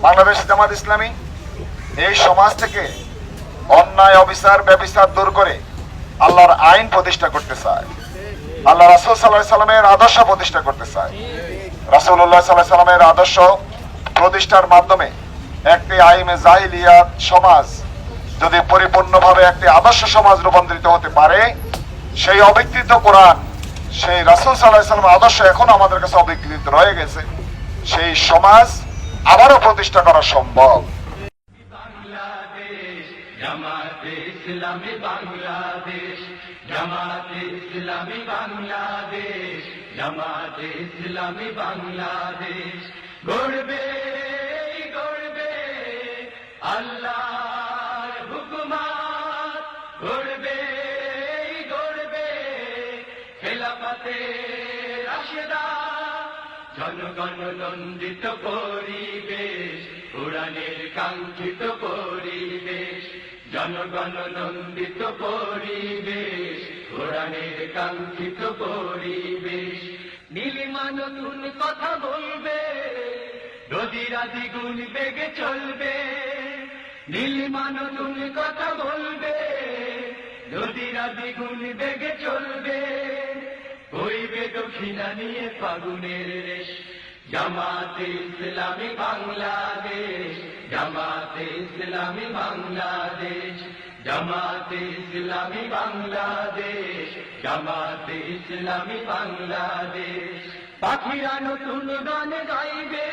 বাংলাদেশ জামাত ইসলামী এই সমাজ থেকে অন্যায় অবিচার ব্যভিচার দূর করে আল্লাহর আইন প্রতিষ্ঠা করতে চায়, আল্লাহ রাসূল সাল্লাল্লাহু আলাইহি সাল্লামের আদর্শ প্রতিষ্ঠা করতে চায়। রাসূলুল্লাহ সাল্লাল্লাহু আলাইহি সাল্লামের আদর্শ প্রতিষ্ঠার মাধ্যমে একটি আইমে জাহিলিয়াত সমাজ যদি পরিপূর্ণভাবে একটি আদর্শ সমাজ রূপান্তরিত হতে পারে, সেই অবিকৃত কোরআন, সেই রাসূল সাল্লাল্লাহু আলাইহি সাল্লামের আদর্শ এখন আমাদের কাছে অবিকৃত রয়ে গেছে, সেই সমাজ আবারও প্রতিষ্ঠা করা সম্ভব। জামাতে ইসলামী বাংলাদেশ, জামাতে ইসলামী বাংলাদেশ, জামাতে ইসলামী বাংলাদেশ গড়বে গড়বে আল্লাহর হুকুমত, গড়বে গড়বে খেলাফতে রাশেদা, জনগণ নন্দিত পরিবেশ, কোরআনের কাঙ্ক্ষিত পরিবেশ, জনগণ নন্দিত পরিবেশ, কোরআনের কাঙ্ক্ষিত পরিবেশ। নীলিমা নতুন কথা বলবে, নদীরা দ্বিগুণ বেগে চলবে, নীলিমা নতুন কথা বলবে, নদীরা দ্বিগুণ বেগে চলবে, বইবে দক্ষিণা নিয়ে ফাগুনের রেশ। জামাতে ইসলামী বাংলাদেশ, জামাতে ইসলামী বাংলাদেশ, জামাতে ইসলামী বাংলাদেশ, জামাতে ইসলামী বাংলাদেশ। পাখিরা নতুন গান গাইবে,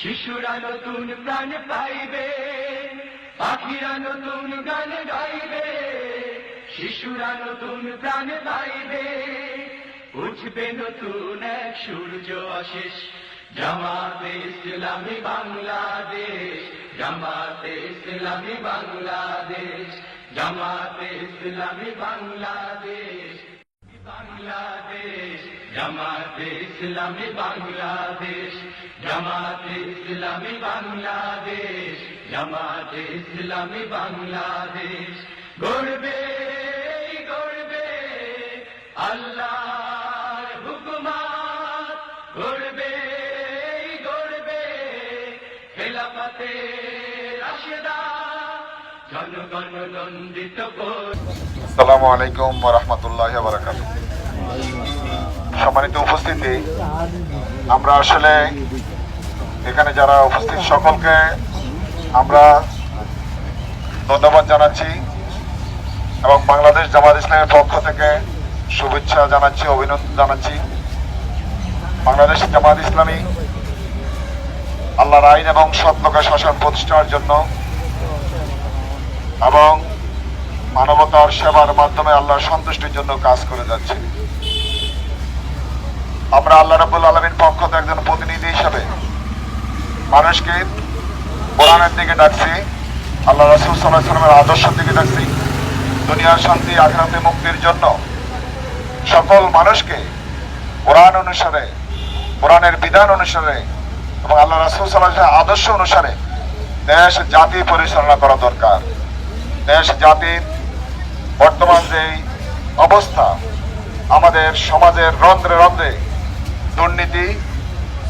শিশুরা নতুন প্রাণ পাইবে, পাখিরা নতুন গান গাইবে, শিশুরা নতুন প্রাণ পাইবে, উঠবে নতুন এক সূর্য অশেষ। জামাতে ইসলামী বাংলাদেশ, জামাতে ইসলামী বাংলাদেশ, জামাতে ইসলামী বাংলাদেশ, বাংলাদেশ, জামাতে ইসলামী বাংলাদেশ, জামাতে ইসলামী বাংলাদেশ, জামাতে ইসলামী বাংলাদেশ গড়বে গড়বে আল্লাহর হুকুমত, গড়বে গড়বে খেলাফতে রাশেদা, জনগণ নন্দিত। আসসালামু আলাইকুম ওয়া রাহমাতুল্লাহি ওয়া বারাকাতুহু। সম্মানিত উপস্থিতি, আমরা আসলে এখানে যারা উপস্থিত সকলকে আমরা ধন্যবাদ জানাচ্ছি এবং বাংলাদেশ জামাত ইসলামের পক্ষ থেকে শুভেচ্ছা জানাচ্ছি, অভিনন্দন জানাচ্ছি। বাংলাদেশ জামাত ইসলামী আল্লাহর আইন এবং সৎ লোকের শাসন প্রতিষ্ঠার জন্য এবং মানবতার সেবার মাধ্যমে আল্লাহর সন্তুষ্টির জন্য কাজ করে যাচ্ছে। আমরা আল্লাহ রাব্বুল আলামিন পক্ষ থেকে একজন প্রতিনিধি হিসেবে মানুষকে কোরআনের দিকে ডাকছি, আল্লাহ রাসূল সাল্লাল্লাহু আলাইহি ওয়াসাল্লামের আদর্শের দিকে ডাকছি, দুনিয়ার শান্তি আখিরাতে মুক্তির জন্য সকল মানুষকে কোরআন অনুসারে, কোরআনের বিধান অনুসারে এবং আল্লাহ রাসূল সাল্লাল্লাহু আলাইহি ওয়াসাল্লামের আদর্শ অনুসারে দেশ জাতি পরিচালনা করা দরকার। দেশ জাতির বর্তমান যে অবস্থা, আমাদের সমাজের রন্ধ্রে রন্ধ্রে দুর্নীতি,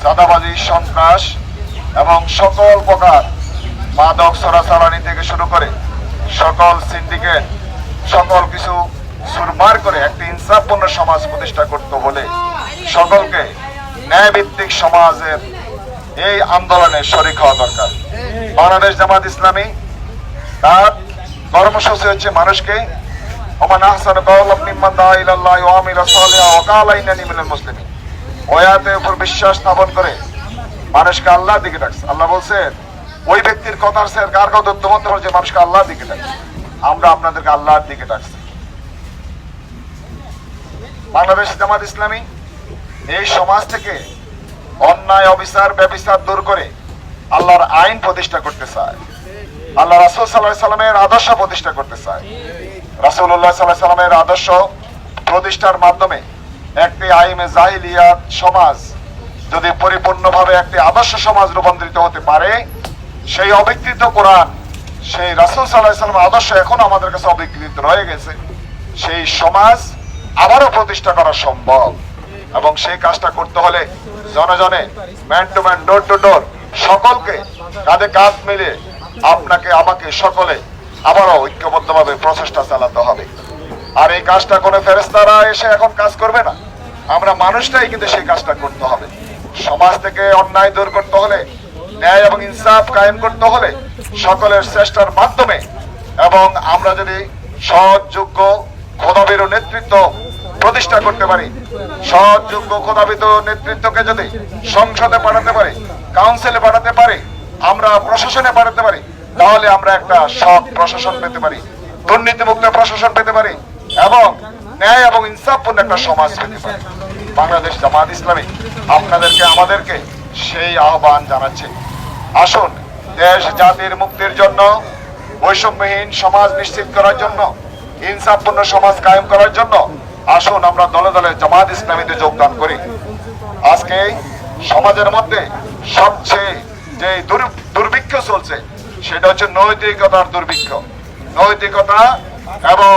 চাঁদাবাজি, সন্ত্রাস এবং সকল প্রকার মাদক চোরাচালানি থেকে শুরু করে সকল সিন্ডিকেট, সকল কিছু সুরমার করে একটি ইনসাফপূর্ণ সমাজ প্রতিষ্ঠা করতে হলে সকলকে ন্যায়ভিত্তিক সমাজের এই আন্দোলনে শরীক হওয়া দরকার। বাংলাদেশ জামাত ইসলামী তার কর্মসূচি হচ্ছে মানুষকে ওমান আহসানু কাওলাম মিম্মান দাআ ইলাল্লাহি ওয়া আমিলা সালিহান ওয়া ক্বালা ইন্নানী মিনাল মুসলিমিন। ওয়াতের উপর বিশ্বাস স্থাপন করে মানুষকে আল্লাহর দিকে ডাকছে। আল্লাহ বলছেন ওই ব্যক্তির কথার চেয়ে কার কথা উত্তম যে মানুষকে আল্লাহর দিকে ডাকছে। আমরা আপনাদেরকে আল্লাহর দিকে ডাকছি। বাংলাদেশ জামাত ইসলামী এই সমাজ থেকে অন্যায় অবিচার ব্যভিচার দূর করে আল্লাহর আইন প্রতিষ্ঠা করতে চায়, আল্লাহ রাসূল সাল্লাল্লাহু আলাইহি সাল্লামের আদর্শ প্রতিষ্ঠা করতে চায়। রাসূলুল্লাহ সাল্লাল্লাহু আলাইহি সাল্লামের আদর্শ প্রতিষ্ঠার মাধ্যমে একটি আইমে জাহিলিয়াত সমাজ যদি পরিপূর্ণভাবে একটি আদর্শ সমাজ রূপান্তরিত হতে পারে, সেই অবিকৃত কোরআন, সেই রাসূল সাল্লাল্লাহু আলাইহি সাল্লামের আদর্শ এখন আমাদের কাছে অবিকৃত রয়ে গেছে, সেই সমাজ আবারও প্রতিষ্ঠা করা সম্ভব। এবং সেই কাজটা করতে হলে জনে জনে, man to man, door to door সকলকে কাঁধে কাঁধ মিলে আপনাকে আমাকে সকলে আবারও ঐক্যবদ্ধভাবে প্রচেষ্টা চালাতে হবে। আর এই কাজটা কোনো ফেরেশতারা এসে এখন কাজ করবে না, আমরা মানুষটাই কিন্তু সেই কাজটা করতে হবে। সমাজ থেকে অন্যায় দূর করতে হলে, ন্যায় এবং ইনসাফ কায়েম করতে হলে সকলের চেষ্টার মাধ্যমে, এবং আমরা যদি সৎ যোগ্য খোদাভীরু নেতৃত্ব প্রতিষ্ঠা করতে পারি, সৎ যোগ্য খোদাভীরু নেতৃত্বকে যদি সংসদে পাঠাতে পারি, কাউন্সিলে পাঠাতে পারি, আমরা প্রশাসনে পাঠাতে পারি, তাহলে আমরা একটা সৎ প্রশাসন পেতে পারি, দুর্নীতিমুক্ত প্রশাসন পেতে পারি এবং ন্যায় এবং ইনসাফপূর্ণ একটা সমাজ পেতে পারি। বাংলাদেশ জামাত ইসলামী আপনাদেরকে আমাদেরকে সেই আহ্বান জানাচ্ছে, আসুন দেশ জাতির মুক্তির জন্য, বৈষম্যহীন সমাজ নিশ্চিত করার জন্য, ইনসাফপূর্ণ সমাজ কায়েম করার জন্য আসুন আমরা দলে দলে জামাত ইসলামীতে যোগদান করি। আজকে সমাজের মধ্যে সবচেয়ে যে দুর্ভিক্ষ চলছে সেটা হচ্ছে নৈতিকতার দুর্ভিক্ষ। নৈতিকতা এবং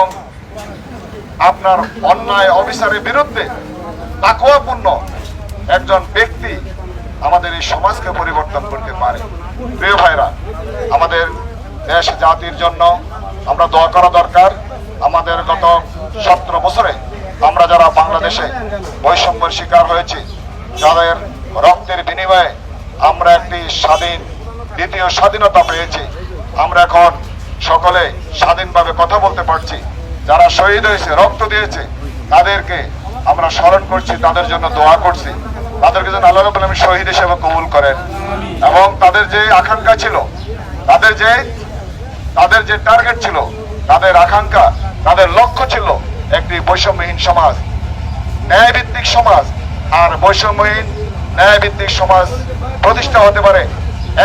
আপনার অন্যায় অবিচারের বিরুদ্ধে তাকওয়াপূর্ণ একজন ব্যক্তি আমাদের এই সমাজকে পরিবর্তন করতে পারে। প্রিয় ভাইরা, আমাদের দেশ জাতির জন্য আমরা দোয়া করা দরকার। আমাদের গত 17 বছরে আমরা যারা বাংলাদেশে বৈষম্যের শিকার হয়েছি, যাদের রক্তের বিনিময়ে আমরা একটি দ্বিতীয় স্বাধীনতা পেয়েছি, আমরা এখন সকলে স্বাধীনভাবে কথা বলতে পারছি। যারা শহীদ হয়েছে, রক্ত দিয়েছে, তাদেরকে আমরা স্মরণ করছি, তাদের জন্য দোয়া করছি, তাদেরকে যেন আল্লাহ রাব্বুল আলামিন শহীদ হিসেবে কবুল করেন। এবং তাদের যে আকাঙ্ক্ষা ছিল, তাদের যে টার্গেট ছিল, তাদের আকাঙ্ক্ষা, তাদের লক্ষ্য ছিল একটি বৈষম্যহীন সমাজ, ন্যায়ভিত্তিক সমাজ। আর বৈষম্যহীন ন্যায়ভিত্তিক সমাজ প্রতিষ্ঠা হতে পারে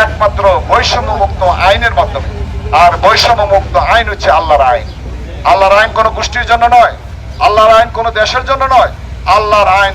একমাত্র বৈষম্যমুক্ত আইনের মাধ্যমে। আর বৈষম্যমুক্ত আইন হচ্ছে আল্লাহর আইন। আল্লাহর আইন কোনো গোষ্ঠীর জন্য নয়, আল্লাহর আইন কোনো দেশের জন্য নয়, আল্লাহর আইন